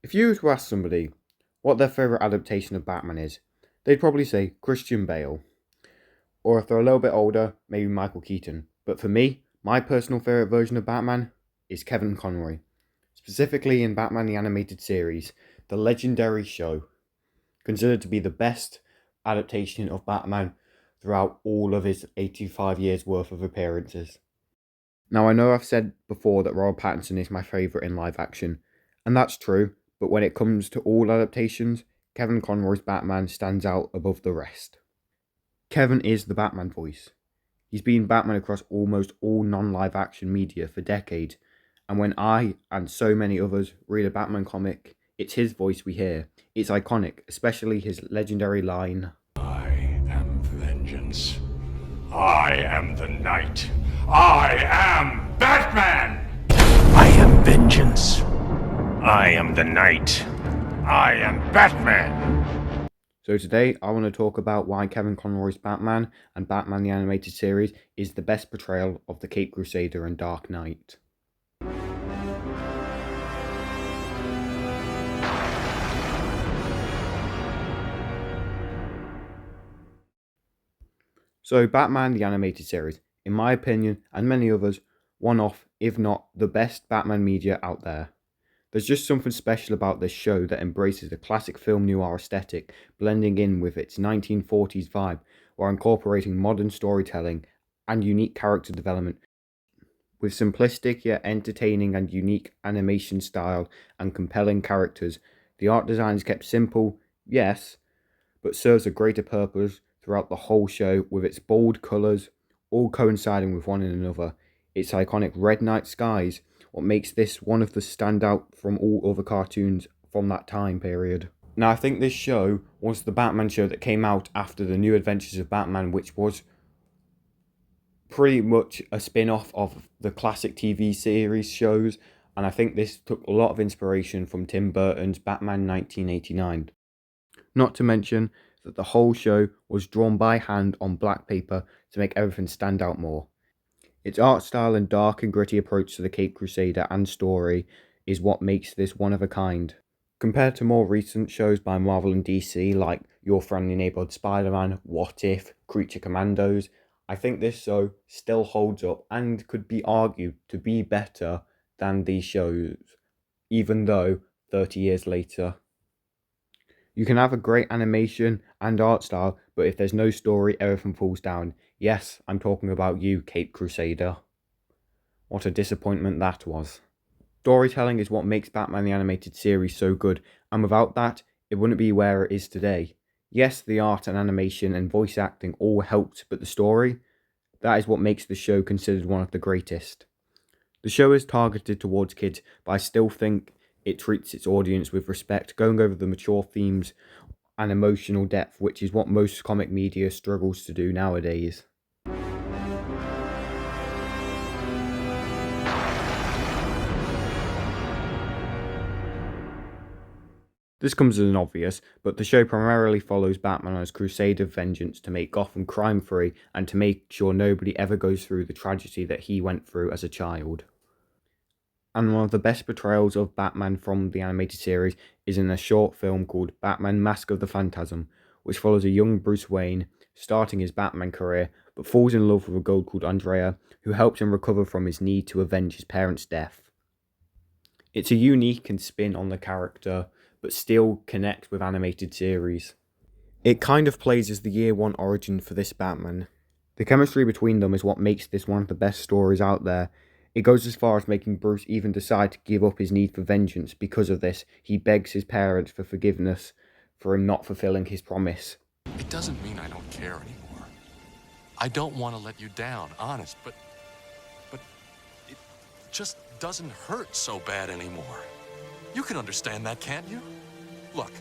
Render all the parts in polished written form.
If you were to ask somebody what their favourite adaptation of Batman is, they'd probably say Christian Bale. Or if they're a little bit older, maybe Michael Keaton. But for me, my personal favourite version of Batman is Kevin Conroy. Specifically in Batman the Animated Series, the legendary show, considered to be the best adaptation of Batman throughout all of his 85 years worth of appearances. Now I know I've said before that Robert Pattinson is my favourite in live action, and that's true, but when it comes to all adaptations, Kevin Conroy's Batman stands out above the rest. Kevin is the Batman voice. He's been Batman across almost all non-live action media for decades, and when I and so many others read a Batman comic, it's his voice we hear. It's iconic, especially his legendary line, I am vengeance. I am the night. I am Batman! I am vengeance. I am the night. I am Batman! So today I want to talk about why Kevin Conroy's Batman and Batman the Animated Series is the best portrayal of the Caped Crusader and Dark Knight. So Batman the Animated Series, in my opinion and many others, one of, if not the best Batman media out there. There's just something special about this show that embraces the classic film noir aesthetic, blending in with its 1940s vibe, while incorporating modern storytelling and unique character development, with simplistic yet entertaining and unique animation style and compelling characters. The art design is kept simple, yes, but serves a greater purpose throughout the whole show, with its bold colours all coinciding with one another. Its iconic red night skies, what makes this one of the standout from all other cartoons from that time period. Now I think this show was the Batman show that came out after the New Adventures of Batman, which was pretty much a spin-off of the classic TV series shows, and I think this took a lot of inspiration from Tim Burton's Batman 1989. Not to mention that the whole show was drawn by hand on black paper to make everything stand out more. Its art style and dark and gritty approach to the Caped Crusader and story is what makes this one of a kind. Compared to more recent shows by Marvel and DC like Your Friendly Neighborhood Spider-Man, What If, Creature Commandos, I think this show still holds up and could be argued to be better than these shows, even though 30 years later. You can have a great animation and art style, but if there's no story, everything falls down. Yes, I'm talking about you, Caped Crusader. What a disappointment that was. Storytelling is what makes Batman the Animated Series so good, and without that, it wouldn't be where it is today. Yes, the art and animation and voice acting all helped, but the story? That is what makes the show considered one of the greatest. The show is targeted towards kids, but I still think it treats its audience with respect, going over the mature themes and emotional depth, which is what most comic media struggles to do nowadays. This comes as an obvious, but the show primarily follows Batman on his crusade of vengeance to make Gotham crime-free and to make sure nobody ever goes through the tragedy that he went through as a child. And one of the best portrayals of Batman from the animated series is in a short film called Batman Mask of the Phantasm, which follows a young Bruce Wayne starting his Batman career, but falls in love with a girl called Andrea, who helps him recover from his need to avenge his parents' death. It's a unique and spin on the character, but still connects with animated series. It kind of plays as the year one origin for this Batman. The chemistry between them is what makes this one of the best stories out there. It goes as far as making Bruce even decide to give up his need for vengeance. Because of this, he begs his parents for forgiveness for him not fulfilling his promise. It doesn't mean I don't care anymore. I don't want to let you down, honest, but it just doesn't hurt so bad anymore. You can understand that, can't you? Look,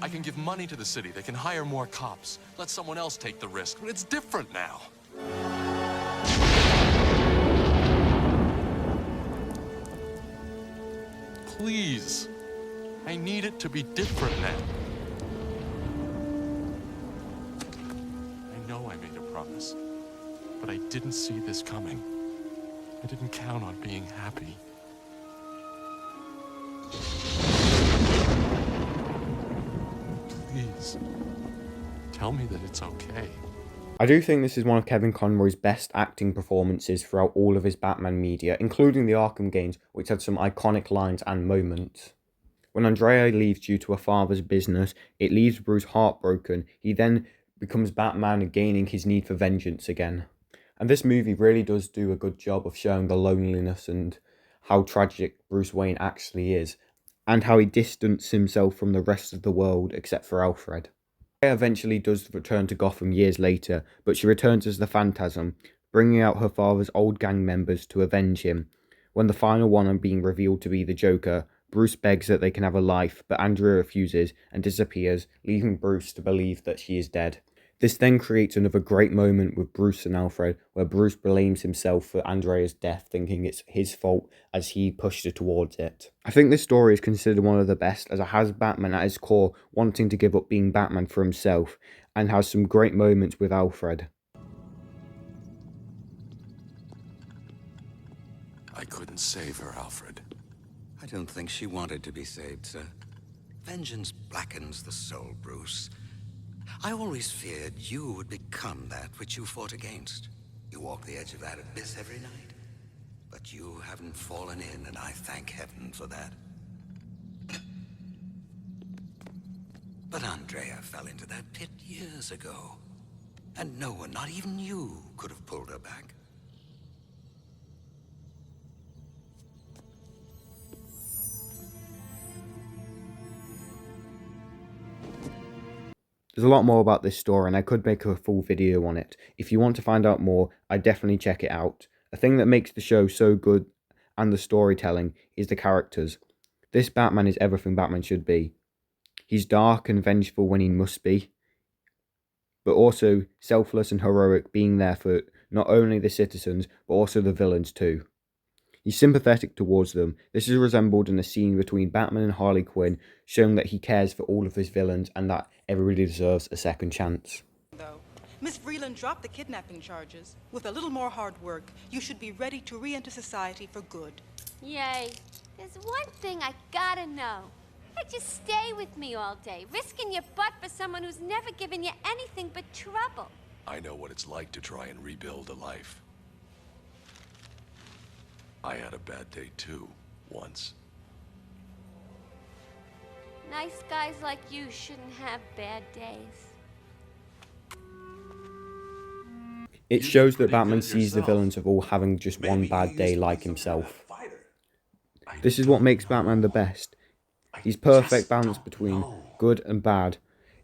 I can give money to the city. They can hire more cops. Let someone else take the risk. But it's different now. Please. I need it to be different now. I know I made a promise, but I didn't see this coming. I didn't count on being happy. tell me that it's okay. I do think this is one of Kevin Conroy's best acting performances throughout all of his Batman media, including the Arkham games, which had some iconic lines and moments. When Andrea leaves due to her father's business, it leaves Bruce heartbroken. He then becomes Batman, gaining his need for vengeance again. And this movie really does do a good job of showing the loneliness and how tragic Bruce Wayne actually is, and how he distances himself from the rest of the world except for Alfred. Andrea eventually does return to Gotham years later, but she returns as the Phantasm, bringing out her father's old gang members to avenge him. When the final one being revealed to be the Joker, Bruce begs that they can have a life, but Andrea refuses and disappears, leaving Bruce to believe that she is dead. This then creates another great moment with Bruce and Alfred, where Bruce blames himself for Andrea's death, thinking it's his fault as he pushed her towards it. I think this story is considered one of the best, as it has Batman at his core wanting to give up being Batman for himself, and has some great moments with Alfred. I couldn't save her, Alfred. I don't think she wanted to be saved, sir. Vengeance blackens the soul, Bruce. I always feared you would become that which you fought against. You walk the edge of that abyss every night. But you haven't fallen in, and I thank heaven for that. But Andrea fell into that pit years ago. And no one, not even you, could have pulled her back. There's a lot more about this story, and I could make a full video on it. If you want to find out more, I definitely check it out. A thing that makes the show so good and the storytelling is the characters. This Batman is everything Batman should be. He's dark and vengeful when he must be, but also selfless and heroic, being there for not only the citizens, but also the villains too. He's sympathetic towards them. This is resembled in a scene between Batman and Harley Quinn, showing that he cares for all of his villains and that everybody deserves a second chance. Though Miss Vreeland dropped the kidnapping charges. With a little more hard work, you should be ready to re-enter society for good. Yay. There's one thing I gotta know. Why'd you stay with me all day, risking your butt for someone who's never given you anything but trouble? I know what it's like to try and rebuild a life. I had a bad day too, once. Nice guys like you shouldn't have bad days. It shows that Batman sees the villains of all having just one bad day like himself. This is what makes Batman the best. He's perfect balance between good and bad.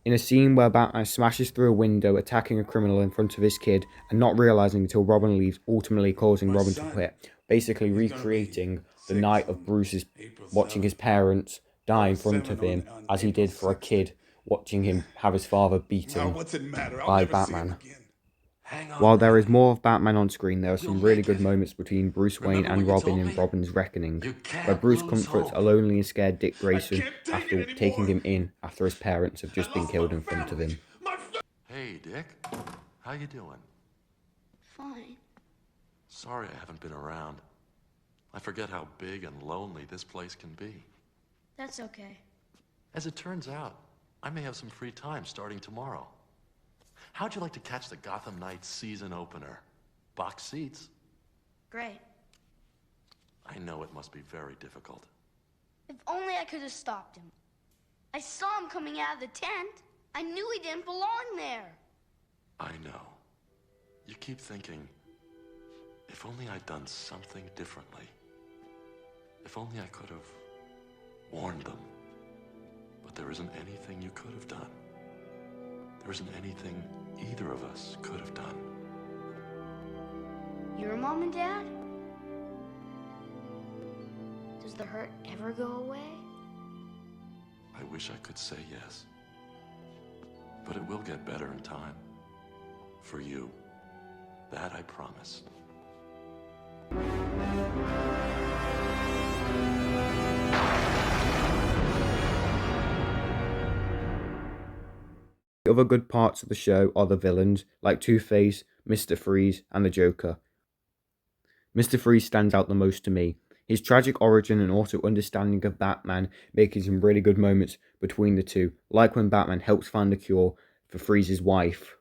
In a scene where Batman smashes through a window, attacking a criminal in front of his kid, and not realizing until Robin leaves, ultimately causing Robin to quit, basically recreating the night of Bruce's watching his parents die in front of him, as he did for a kid, watching him have his father beaten by Batman. While there is more of Batman on screen, there are some really good moments between Bruce Wayne and Robin in Robin's Reckoning, where Bruce comforts a lonely and scared Dick Grayson after taking him in after his parents have just been killed in front of him. Hey, Dick. How you doing? Fine. Sorry I haven't been around. I forget how big and lonely this place can be. That's okay. As it turns out, I may have some free time starting tomorrow. How'd you like to catch the Gotham Knights season opener? Box seats. Great. I know it must be very difficult. If only I could have stopped him. I saw him coming out of the tent. I knew he didn't belong there. I know. You keep thinking, if only I'd done something differently. If only I could have warned them. But there isn't anything you could have done. There isn't anything either of us could have done. Your mom and dad? Does the hurt ever go away? I wish I could say yes. But it will get better in time. For you. That I promise. The other good parts of the show are the villains, like Two-Face, Mr. Freeze, and the Joker. Mr. Freeze stands out the most to me. His tragic origin and also understanding of Batman making some really good moments between the two, like when Batman helps find a cure for Freeze's wife.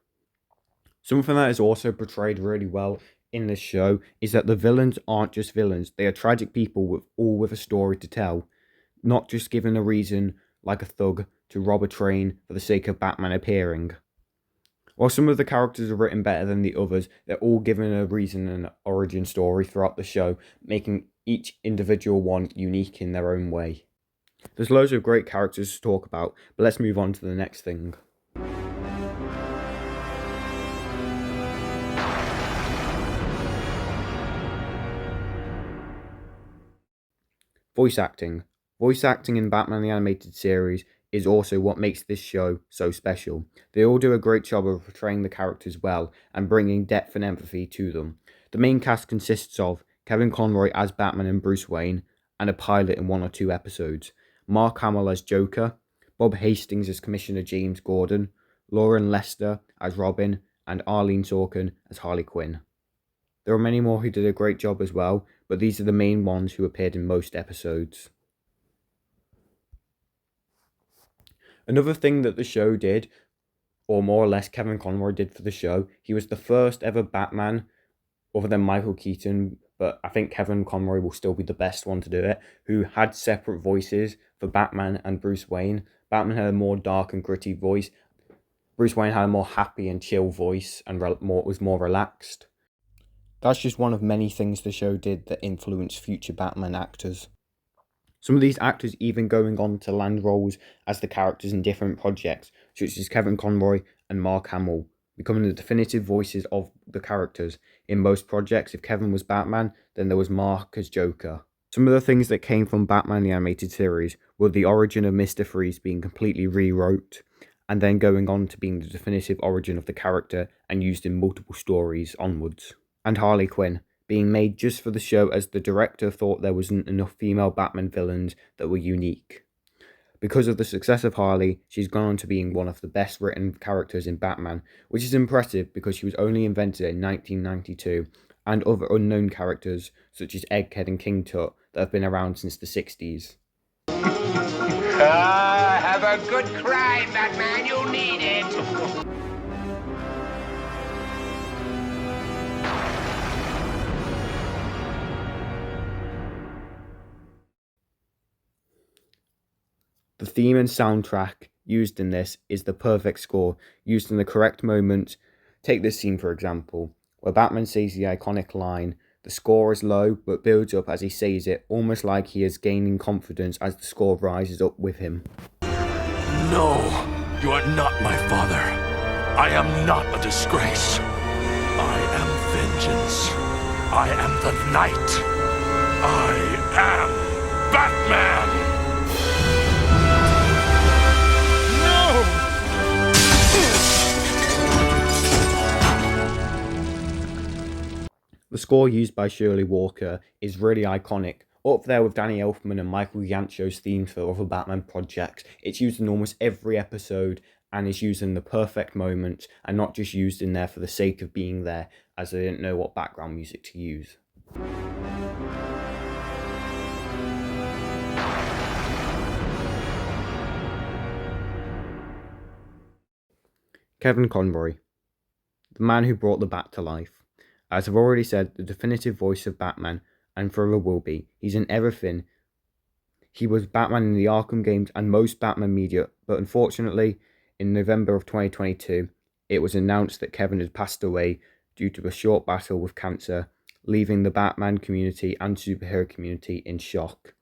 Something that is also portrayed really well in this show is that the villains aren't just villains. They are tragic people with a story to tell, not just given a reason like a thug to rob a train for the sake of Batman appearing. While some of the characters are written better than the others, they're all given a reason and origin story throughout the show, making each individual one unique in their own way. There's loads of great characters to talk about, but let's move on to the next thing. Voice acting. Voice acting in Batman the Animated Series is also what makes this show so special. They all do a great job of portraying the characters well and bringing depth and empathy to them. The main cast consists of Kevin Conroy as Batman and Bruce Wayne, and a pilot in 1 or 2 episodes, Mark Hamill as Joker, Bob Hastings as Commissioner James Gordon, Lauren Lester as Robin, and Arlene Sorkin as Harley Quinn. There are many more who did a great job as well, but these are the main ones who appeared in most episodes. Another thing that the show did, or more or less Kevin Conroy did for the show, he was the first ever Batman, other than Michael Keaton, but I think Kevin Conroy will still be the best one to do it, who had separate voices for Batman and Bruce Wayne. Batman had a more dark and gritty voice. Bruce Wayne had a more happy and chill voice and was more relaxed. That's just one of many things the show did that influenced future Batman actors. Some of these actors even going on to land roles as the characters in different projects, such as Kevin Conroy and Mark Hamill, becoming the definitive voices of the characters. In most projects, if Kevin was Batman, then there was Mark as Joker. Some of the things that came from Batman the Animated Series were the origin of Mr. Freeze being completely rewrote, and then going on to being the definitive origin of the character and used in multiple stories onwards. And Harley Quinn, being made just for the show as the director thought there wasn't enough female Batman villains that were unique. Because of the success of Harley, she's gone on to being one of the best written characters in Batman, which is impressive because she was only invented in 1992, and other unknown characters such as Egghead and King Tut that have been around since the 60s. Have a good cry, Batman, you need it! The theme and soundtrack used in this is the perfect score, used in the correct moment. Take this scene for example, where Batman says the iconic line. The score is low, but builds up as he says it, almost like he is gaining confidence as the score rises up with him. No, you are not my father. I am not a disgrace. I am vengeance. I am the knight. I am Batman! The score used by Shirley Walker is really iconic, up there with Danny Elfman and Michael Giacchino's themes for other Batman projects. It's used in almost every episode and is used in the perfect moment and not just used in there for the sake of being there, as they didn't know what background music to use. Kevin Conroy, the man who brought the Bat to life. As I've already said, the definitive voice of Batman, and forever will be. He's in everything. He was Batman in the Arkham games and most Batman media, but unfortunately, in November of 2022, it was announced that Kevin had passed away due to a short battle with cancer, leaving the Batman community and superhero community in shock.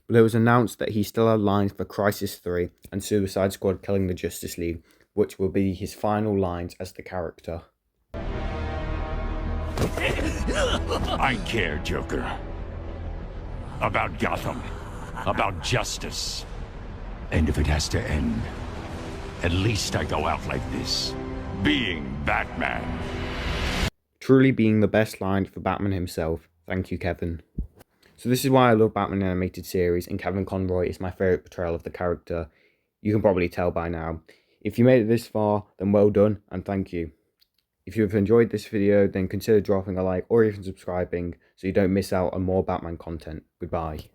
But it was announced that he still had lines for Crisis 3 and Suicide Squad Killing the Justice League, which will be his final lines as the character. I care, Joker. About Gotham. About justice. And if it has to end, at least I go out like this. Being Batman. Truly being the best line for Batman himself. Thank you, Kevin. So this is why I love Batman Animated Series, and Kevin Conroy is my favourite portrayal of the character. You can probably tell by now. If you made it this far, then well done, and thank you. If you have enjoyed this video, then consider dropping a like or even subscribing so you don't miss out on more Batman content. Goodbye.